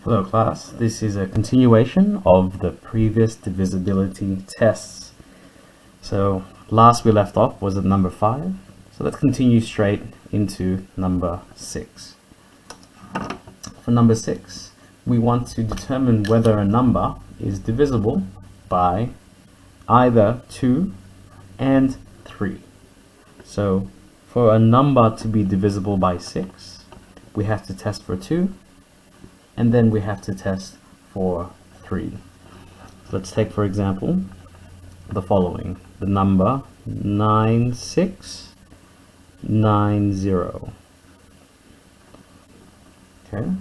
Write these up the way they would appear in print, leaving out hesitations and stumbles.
Hello class, this is a continuation of the previous divisibility tests. So last we left off was at number 5, so let's continue straight into number 6. For number 6, we want to determine whether a number is divisible by either 2 and 3. So for a number to be divisible by 6, we have to test for 2, and then we have to test for 3. Let's take, for example, the following. The number 9690. Okay,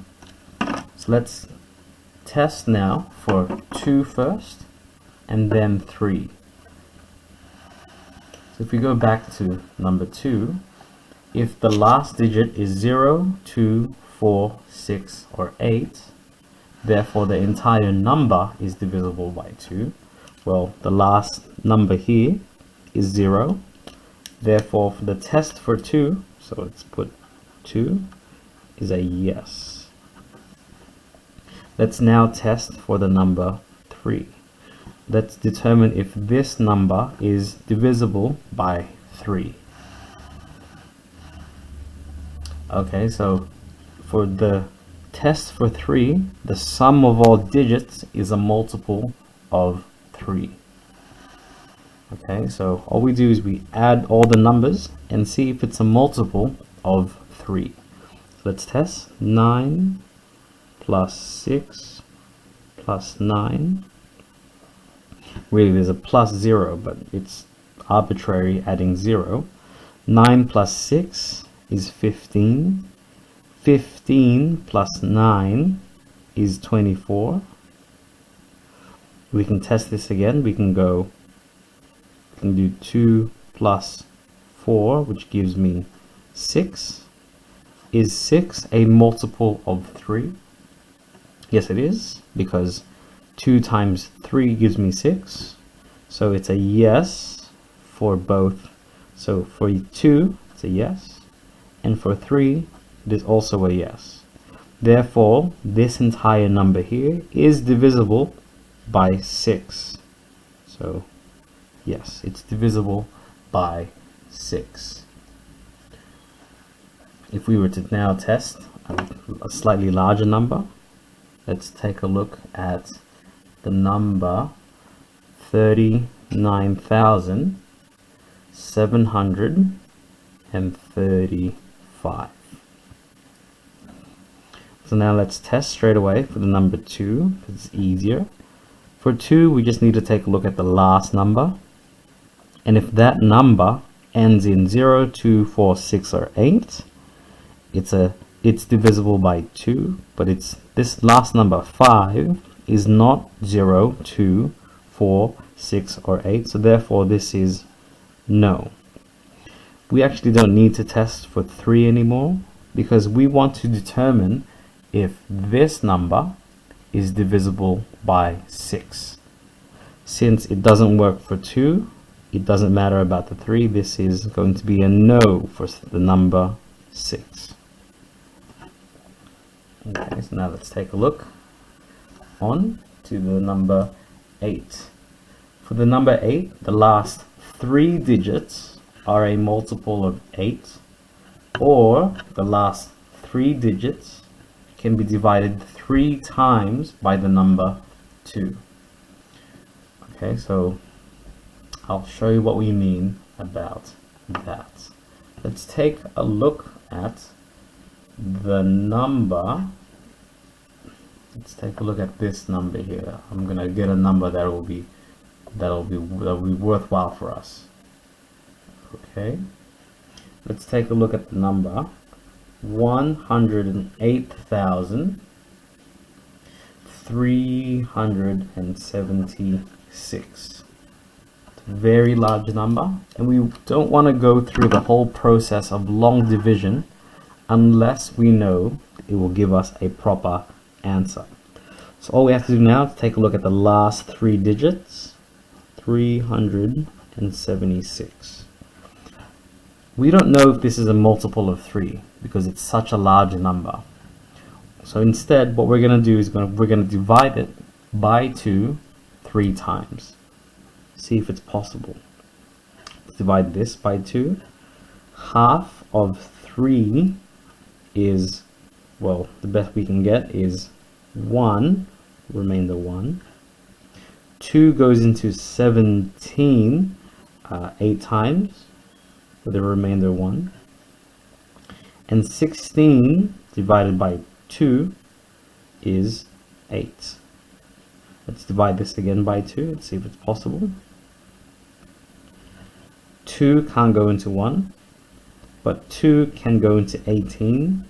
so let's test now for 2 first, and then 3. So if we go back to number 2, if the last digit is 0, 2, 4, 6, or 8, therefore the entire number is divisible by 2. Well, the last number here is 0. Therefore, for the test for 2, so let's put 2, is a yes. Let's now test for the number 3. Let's determine if this number is divisible by 3. Okay, so for the test for 3, the sum of all digits is a multiple of 3. Okay, so all we do is we add all the numbers and see if it's a multiple of 3. So let's test. 9 plus 6 plus 9. Really, there's a plus 0, but it's arbitrary adding 0. 9 plus 6 is 15. 15 plus 9 is 24. We can test this again. We can do 2 plus 4, which gives me 6. Is 6 a multiple of 3? Yes, it is, because 2 times 3 gives me 6. So it's a yes for both. So for 2, it's a yes. And for 3, it is also a yes. Therefore, this entire number here is divisible by 6. So, yes, it's divisible by 6. If we were to now test a slightly larger number, let's take a look at the number 39,735. So now let's test straight away for the number 2, because it's easier. For 2, we just need to take a look at the last number. And if that number ends in 0, 2, 4, 6, or 8, it's divisible by 2, but it's this last number 5 is not 0, 2, 4, 6, or 8, so therefore this is no. We actually don't need to test for 3 anymore, because we want to determine if this number is divisible by 6. Since it doesn't work for 2, it doesn't matter about the 3. This is going to be a no for the number 6. Okay, so now let's take a look on to the number 8. For the number 8, the last 3 digits are a multiple of 8, or the last 3 digits can be divided 3 times by the number 2. Okay, so I'll show you what we mean about that. Let's take a look at the number. Let's take a look at this number here. I'm gonna get a number that will be worthwhile for us. Okay, let's take a look at the number 108,376. Very large number, and we don't want to go through the whole process of long division unless we know it will give us a proper answer. So all we have to do now is take a look at the last 3 digits. 376. We don't know if this is a multiple of 3 because it's such a large number. So instead, what we're going to do is we're going to divide it by 2 3 times. See if it's possible. Let's divide this by 2. Half of 3 is, well, the best we can get is 1, remainder 1. 2 goes into 17 8 times with a remainder 1. And 16 divided by 2 is 8. Let's divide this again by 2 and see if it's possible. 2 can't go into 1, but 2 can go into 18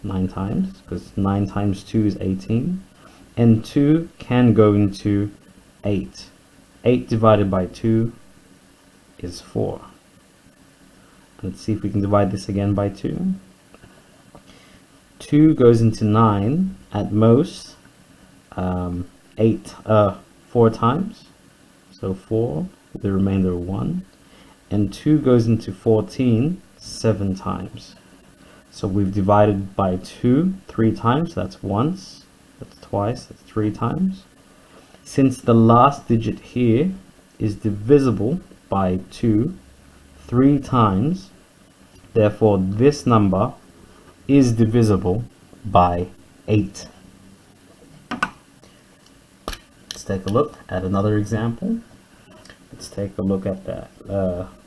9 times, because 9 times 2 is 18. And 2 can go into 8. 8 divided by 2 is 4. Let's see if we can divide this again by 2. 2 goes into 9 at most 4 times, so 4 with the remainder 1. And 2 goes into 14 7 times. So we've divided by 2 3 times. That's once, that's twice, that's 3 times. Since the last digit here is divisible by 2 3 times, therefore this number is divisible by 8. Let's take a look at another example. Let's take a look at that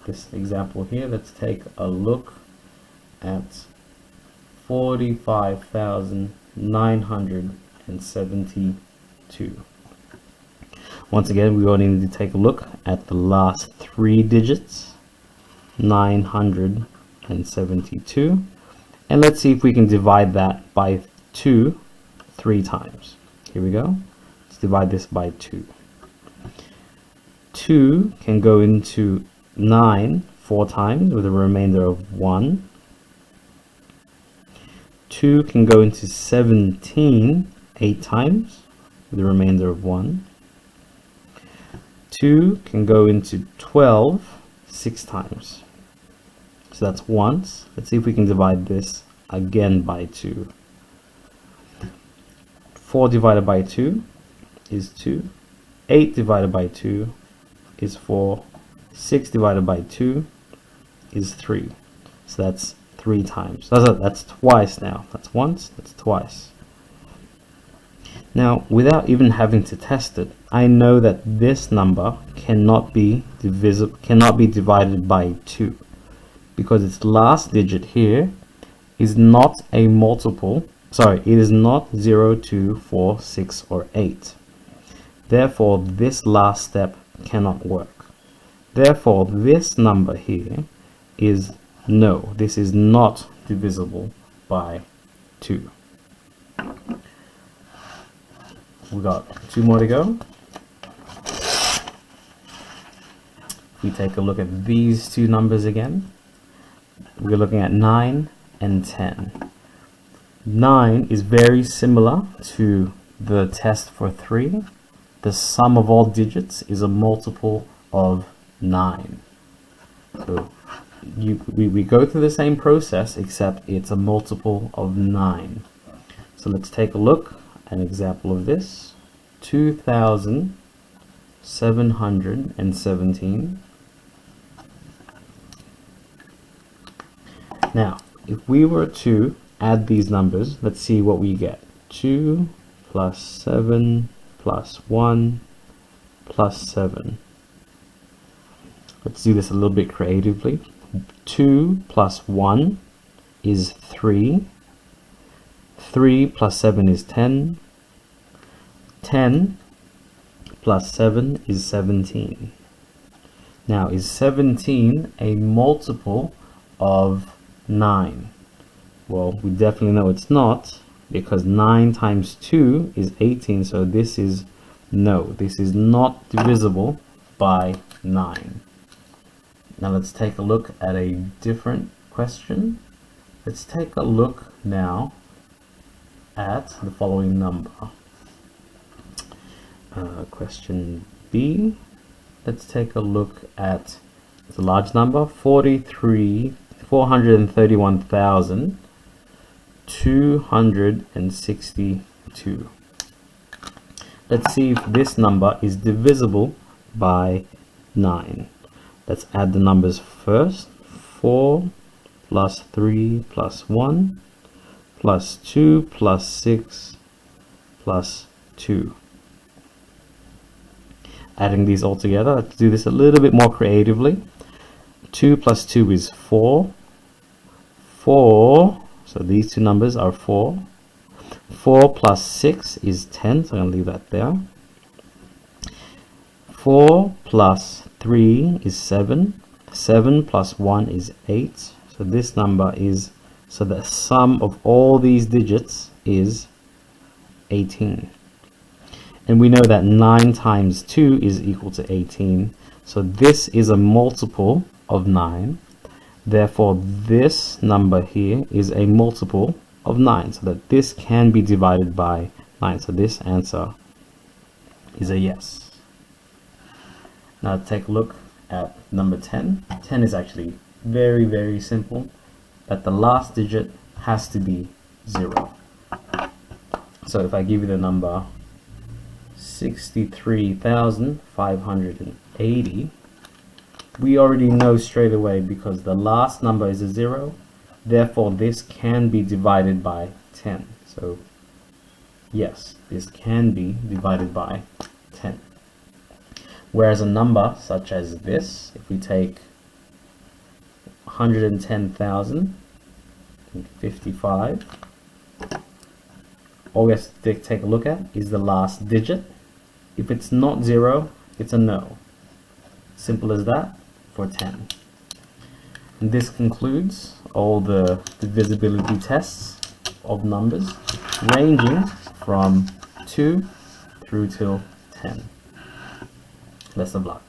this example here. Let's take a look at 45,972. Once again, we only need to take a look at the last 3 digits, 972, and let's see if we can divide that by 2 3 times. Here we go. Let's divide this by 2. 2 can go into 9 4 times with a remainder of 1. 2 can go into 17 8 times with a remainder of 1. 2 can go into 12 6 times. So that's once. Let's see if we can divide this again by 2. 4 divided by 2 is 2. 8 divided by 2 is 4. 6 divided by 2 is 3. So that's 3 times. That's twice now. That's once, that's twice. Now, without even having to test it, I know that this number cannot be divided by 2, because its last digit here is not a multiple. Sorry, it is not 0, 2, 4, 6, or 8. Therefore, this last step cannot work. Therefore, this number here is no. This is not divisible by 2. We got 2 more to go. If we take a look at these 2 numbers again, we're looking at 9 and 10. 9 is very similar to the test for 3. The sum of all digits is a multiple of 9. So we go through the same process, except it's a multiple of 9. So let's take a look at an example of this. 2,717. Now, if we were to add these numbers, let's see what we get. 2 plus 7 plus 1 plus 7. Let's do this a little bit creatively. 2 plus 1 is 3. 3 plus 7 is 10. 10 plus 7 is 17. Now, is 17 a multiple of 9? Well, we definitely know it's not, because 9 times 2 is 18, so this is no. This is not divisible by 9. Now let's take a look at a different question. Let's take a look now at the following number. Question B. Let's take a look at the large number, 431,000. 262. Let's see if this number is divisible by 9. Let's add the numbers first. 4 plus 3 plus 1 plus 2 plus 6 plus 2. Adding these all together, let's do this a little bit more creatively. 2 plus 2 is 4. 4, so these two numbers are 4. 4 plus 6 is 10, so I'm going to leave that there. 4 plus 3 is 7. 7 plus 1 is 8. So this number is, so the sum of all these digits is 18. And we know that 9 times 2 is equal to 18. So this is a multiple of 9. Therefore, this number here is a multiple of 9, so that this can be divided by 9. So this answer is a yes. Now take a look at number 10. 10 is actually very, very simple, but the last digit has to be 0. So if I give you the number 63,580, we already know straight away, because the last number is a 0, therefore this can be divided by 10. So yes, this can be divided by 10. Whereas a number such as this, if we take 110,055, all we have to take a look at is the last digit. If it's not 0, it's a no. Simple as that for 10. And this concludes all the divisibility tests of numbers ranging from 2 through till 10. Best of luck.